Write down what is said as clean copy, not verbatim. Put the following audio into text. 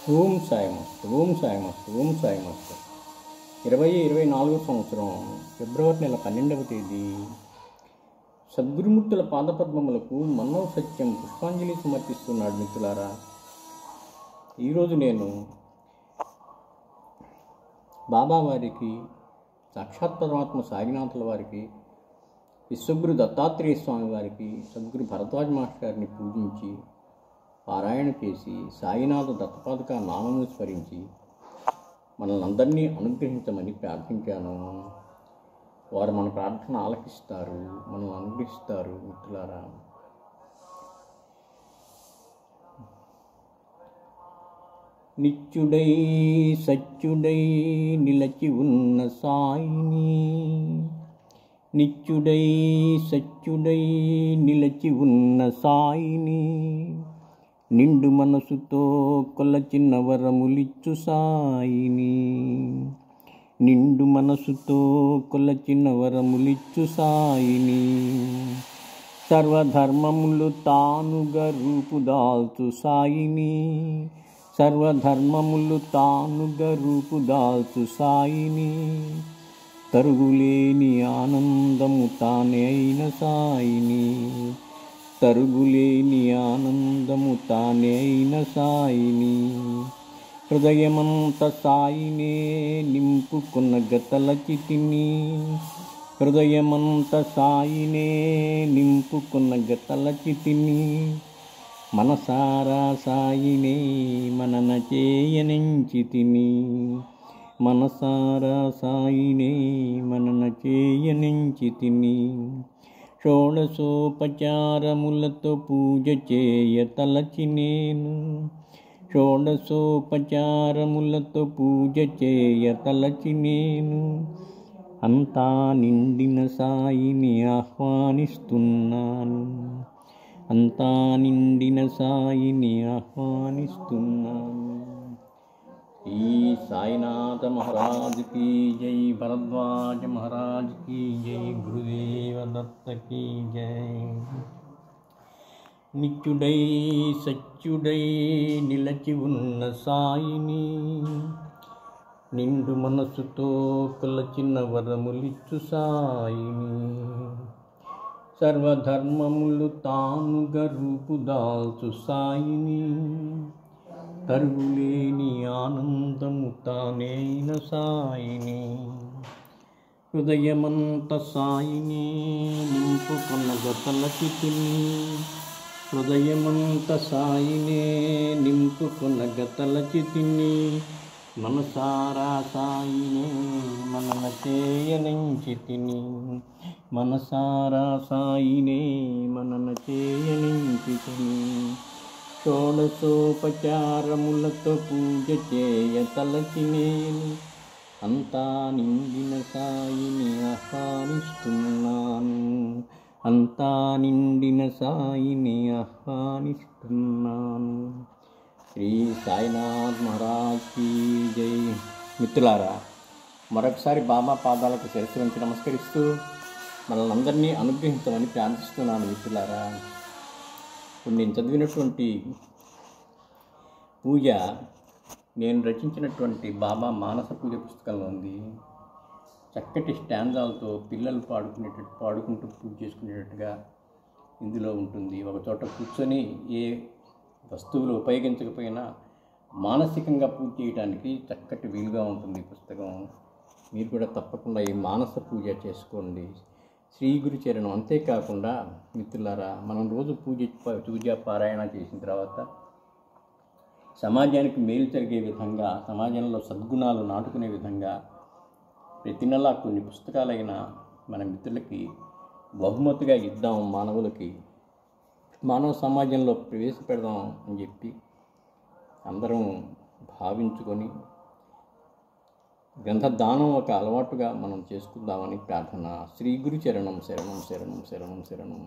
ఓం సాయి మస్తు, ఓం సాయి మస్తు, ఓం సాయి మస్తు. 2024 సంవత్సరం ఫిబ్రవరి నెల 12వ తేదీ సద్గురుమూర్తుల పాదపద్మములకు మన్నవ సత్యం పుష్పాంజలి సమర్పిస్తున్నాడు. మిత్రులారా, ఈరోజు నేను బాబా వారికి, సాక్షాత్ పరమాత్మ సాయినాథుల వారికి, విశ్వగురు దత్తాత్రేయ స్వామి వారికి, సద్గురు భరద్వాజ మాస్టర్ గారిని పూజించి పారాయణ చేసి సాయినాథ దత్తపాదుక నామము స్మరించి మనల్ని అందరినీ అనుగ్రహించమని ప్రార్థించాను. వారు మన ప్రార్థన ఆలకిస్తారు, మనల్ని అనుగ్రహిస్తారు. మిత్రులారా, నిత్యుడై సత్యుడై నిలచి ఉన్న సాయిని, నిత్యుడై సత్యుడై నిలచి ఉన్న సాయిని, నిండు మనసుతో కొలచిన వరములిచ్చు సాయిని, నిండు మనసుతో కొలచిన వరములిచ్చు సాయిని, సర్వధర్మములు తానుగా రూపుదాల్చు సాయిని, సర్వధర్మములు తానుగా రూపుదాల్చు సాయిని, తరుగులేని ఆనందము తానే అయిన సాయిని, తరుగులేని ఆనందము తానే అయిన సాయిని, హృదయమంత సాయినే నింపుకున్న గతలచితిని, హృదయమంత సాయినే నింపుకున్న గతలచితిని, మనసారా సాయినే మనన చేయనించితిని, మనసారా సాయినే మనన చేయనించితిని, షోడశోపచారములతో పూజ చేయ తలచి నేను, షోడశోపచారములతో పూజ చేయ తలచి నేను, అంతా నిండిన సాయిని ఆహ్వానిస్తున్నాను, అంతా నిండిన సాయిని ఆహ్వానిస్తున్నాను. ఈ సాయినాథ మహారాజ్ की जय, भरद्वाज महाराज की जय, गुरुदेव दत्त की जय. నిత్యుడై సత్యుడై నిలచి ఉన్న సాయిని, నిండు మనసుతో కొలచిన వరములిచ్చు సాయిని, సర్వధర్మములు తానుగా రూపుదాల్చు సాయిని, తరుగులేని ఆనందము తానైన సాయిని, హృదయమంత సాయిని నింపుకున్న గతలచితిని, హృదయమంత సాయినే నింపుకున్న గతలచితిని, మనసారా సాయినే మనన చేయనించితిని, మనసారా సాయినే మనన చేయనించితిని, షోడశోపచారములతో పూజ చేయ తలచి నేను, అంతా నిండిన సాయిని ఆహ్వానిస్తున్నాను, అంతా నిండిన సాయిని ఆహ్వానిస్తున్నాను. శ్రీ సాయినాథ్ మహారాజ్ की జై. మిత్రులారా, మరొకసారి బాబా పాదాలకు శిరస్సు వంచి నమస్కరిస్తూ మనల్ని అందరినీ అనుగ్రహించమని ప్రార్థిస్తున్నాను. మిత్రులారా, ఇప్పుడు నేను చదివినటువంటి పూజ నేను రచించినటువంటి బాబా మానస పూజ పుస్తకంలో ఉంది. చక్కటి స్టాంజాలతో పిల్లలు పాడుకుంటూ పూజ చేసుకునేటట్టుగా ఇందులో ఉంటుంది. ఒక చోట కూర్చొని ఏ వస్తువులు ఉపయోగించకపోయినా మానసికంగా పూజ చేయడానికి చక్కటి వీలుగా ఉంటుంది ఈ పుస్తకం. మీరు కూడా తప్పకుండా ఈ మానస పూజ చేసుకోండి. శ్రీ గురు చరణం. అంతేకాకుండా మిత్రులారా, మనం రోజు పూజ పారాయణ చేసిన తర్వాత సమాజానికి మేలు జరిగే విధంగా, సమాజంలో సద్గుణాలు నాటుకునే విధంగా ప్రతి నెలా కొన్ని పుస్తకాలైన మన మిత్రులకి బహుమతిగా ఇద్దాం, మానవులకి మానవ సమాజంలో ప్రవేశపెడదాం అని చెప్పి అందరం భావించుకొని గ్రంథదానం ఒక అలవాటుగా మనం చేసుకుందామని ప్రార్థన. శ్రీ గురు చరణం శరణం శరణం శరణం శరణం.